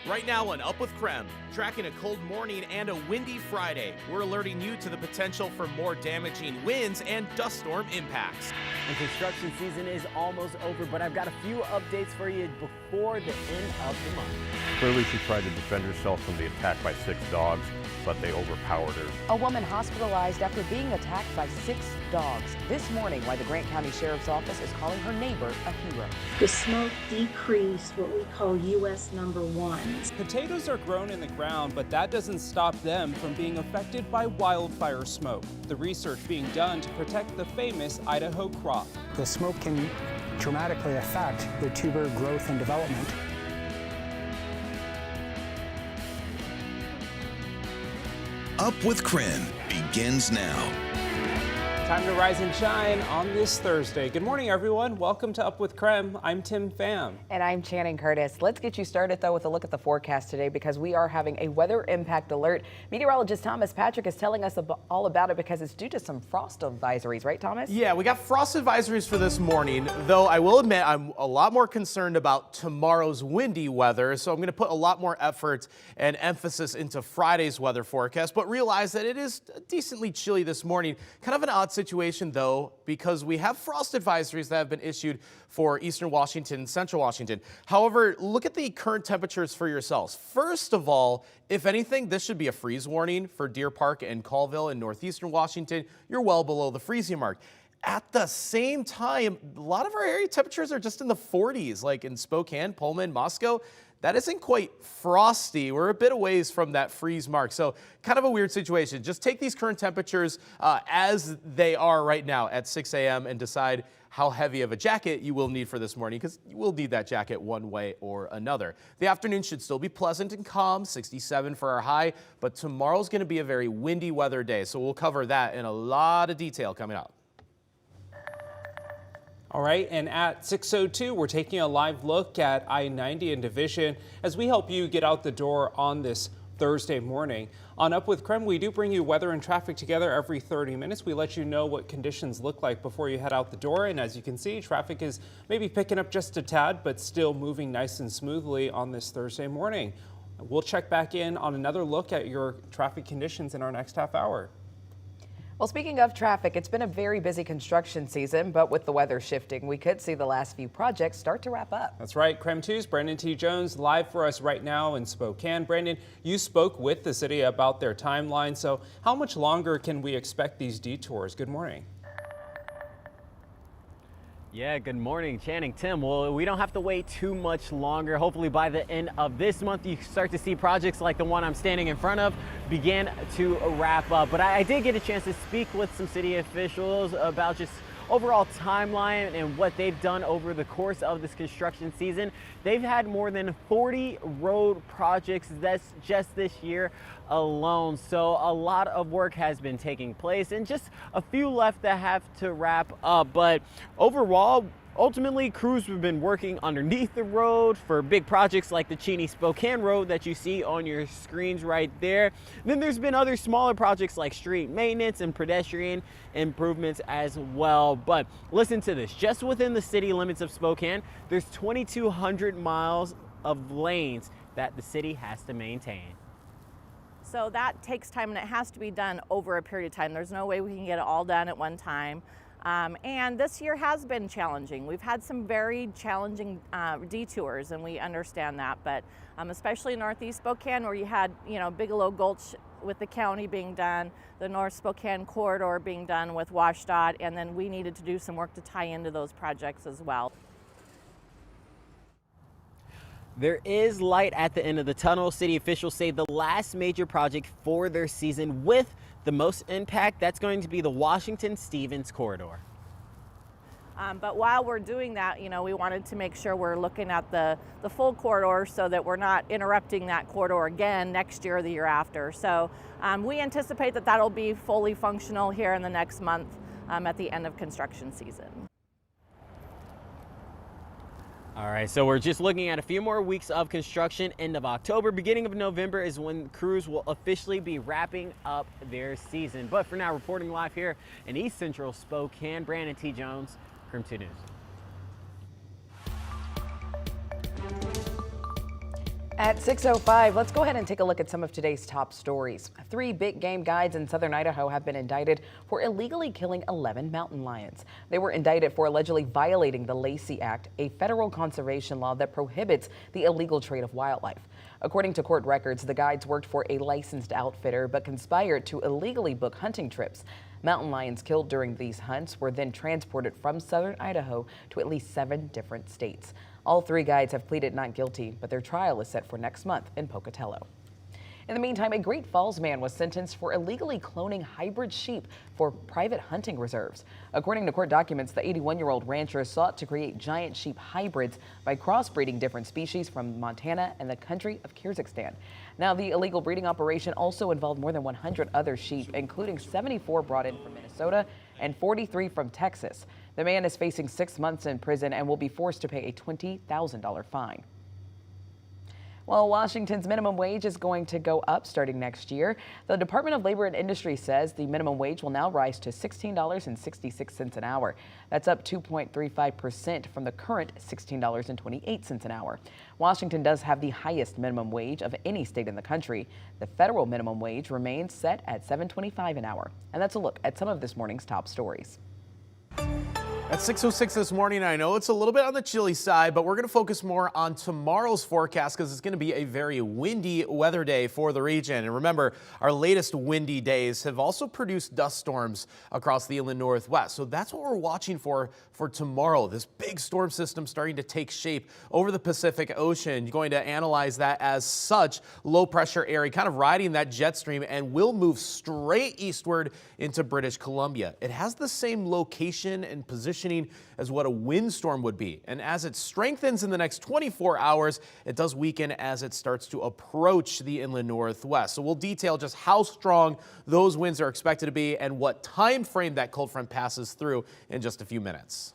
Right now on Up with KREM, tracking a cold morning and a windy Friday, we're alerting you to the potential for more damaging winds and dust storm impacts. And construction season is almost over, but I've got a few updates for you before the end of the month. Clearly she tried to defend herself from the attack by 6 dogs, but they overpowered her. A woman hospitalized after being attacked by 6 dogs. This morning, why the Grant County Sheriff's Office is calling her neighbor a hero. The smoke decreased what we call U.S. number 1. Potatoes are grown in the ground, but that doesn't stop them from being affected by wildfire smoke. The research being done to protect the famous Idaho crop. The smoke can dramatically affect the tuber growth and development. Up with KREM begins now. Time to rise and shine on this Thursday. Good morning, everyone. Welcome to Up with KREM. I'm Tim Pham. And I'm Channing Curtis. Let's get you started, though, with a look at the forecast today because we are having a weather impact alert. Meteorologist Thomas Patrick is telling us all about it because it's due to some frost advisories, right, Thomas? Yeah, we got frost advisories for this morning, though I will admit I'm a lot more concerned about tomorrow's windy weather, so I'm going to put a lot more effort and emphasis into Friday's weather forecast, but realize that it is decently chilly this morning. Kind of an odd situation, though, because we have frost advisories that have been issued for eastern Washington and central Washington. However, look at the current temperatures for yourselves. First of all, if anything, this should be a freeze warning for Deer Park and Colville in northeastern Washington. You're well below the freezing mark. At the same time, a lot of our area temperatures are just in the 40s, like in Spokane, Pullman, Moscow. That isn't quite frosty. We're a bit a ways from that freeze mark. So kind of a weird situation. Just take these current temperatures as they are right now at 6 a.m. and decide how heavy of a jacket you will need for this morning, because you will need that jacket one way or another. The afternoon should still be pleasant and calm, 67 for our high, but tomorrow's going to be a very windy weather day. So we'll cover that in a lot of detail coming up. All right, and at 6:02, we're taking a live look at I-90 and Division as we help you get out the door on this Thursday morning. On Up with KREM, we do bring you weather and traffic together every 30 minutes. We let you know what conditions look like before you head out the door. And as you can see, traffic is maybe picking up just a tad, but still moving nice and smoothly on this Thursday morning. We'll check back in on another look at your traffic conditions in our next half hour. Well, speaking of traffic, it's been a very busy construction season, but with the weather shifting, we could see the last few projects start to wrap up. That's right. KREM 2's Brandon T. Jones live for us right now in Spokane. Brandon, you spoke with the city about their timeline, so how much longer can we expect these detours? Good morning. Yeah, good morning, Channing. Tim, well, we don't have to wait too much longer. Hopefully by the end of this month, you start to see projects like the one I'm standing in front of begin to wrap up. But I did get a chance to speak with some city officials about just overall timeline and what they've done over the course of this construction season. They've had more than 40 road projects that's just this year alone. So a lot of work has been taking place and just a few left that have to wrap up. But overall, ultimately, crews have been working underneath the road for big projects like the Cheney-Spokane Road that you see on your screens right there. Then there's been other smaller projects like street maintenance and pedestrian improvements as well. But listen to this, just within the city limits of Spokane, there's 2,200 miles of lanes that the city has to maintain. So that takes time and it has to be done over a period of time. There's no way we can get it all done at one time. And this year has been challenging. We've had some very challenging detours, and we understand that, but especially in Northeast Spokane, where you had, Bigelow Gulch with the county being done, the North Spokane corridor being done with WashDOT, and then we needed to do some work to tie into those projects as well. There is light at the end of the tunnel. City officials say the last major project for their season with the most impact, that's going to be the Washington-Stevens corridor. But while we're doing that, we wanted to make sure we're looking at the full corridor so that we're not interrupting that corridor again next year or the year after. So we anticipate that that'll be fully functional here in the next month at the end of construction season. All right, so we're just looking at a few more weeks of construction. End of October, beginning of November is when crews will officially be wrapping up their season. But for now, reporting live here in East Central Spokane, Brandon T. Jones, KREM 2 News. At 6:05, let's go ahead and take a look at some of today's top stories. 3 big game guides in southern Idaho have been indicted for illegally killing 11 mountain lions. They were indicted for allegedly violating the Lacey Act, a federal conservation law that prohibits the illegal trade of wildlife. According to court records, the guides worked for a licensed outfitter but conspired to illegally book hunting trips. Mountain lions killed during these hunts were then transported from southern Idaho to at least 7 different states. All 3 guides have pleaded not guilty, but their trial is set for next month in Pocatello. In the meantime, a Great Falls man was sentenced for illegally cloning hybrid sheep for private hunting reserves. According to court documents, the 81-year-old rancher sought to create giant sheep hybrids by crossbreeding different species from Montana and the country of Kyrgyzstan. Now, the illegal breeding operation also involved more than 100 other sheep, including 74 brought in from Minnesota and 43 from Texas. The man is facing 6 months in prison and will be forced to pay a $20,000 fine. Well, Washington's minimum wage is going to go up starting next year. The Department of Labor and Industry says the minimum wage will now rise to $16.66 an hour. That's up 2.35% from the current $16.28 an hour. Washington does have the highest minimum wage of any state in the country. The federal minimum wage remains set at $7.25 an hour. And that's a look at some of this morning's top stories. At 6:06 this morning, I know it's a little bit on the chilly side, but we're going to focus more on tomorrow's forecast because it's going to be a very windy weather day for the region. And remember, our latest windy days have also produced dust storms across the inland northwest. So that's what we're watching for tomorrow. This big storm system starting to take shape over the Pacific Ocean. You're going to analyze that as such low pressure area, kind of riding that jet stream, and will move straight eastward into British Columbia. It has the same location and positioning as what a windstorm would be. And as it strengthens in the next 24 hours, it does weaken as it starts to approach the inland northwest. So we'll detail just how strong those winds are expected to be and what time frame that cold front passes through in just a few minutes.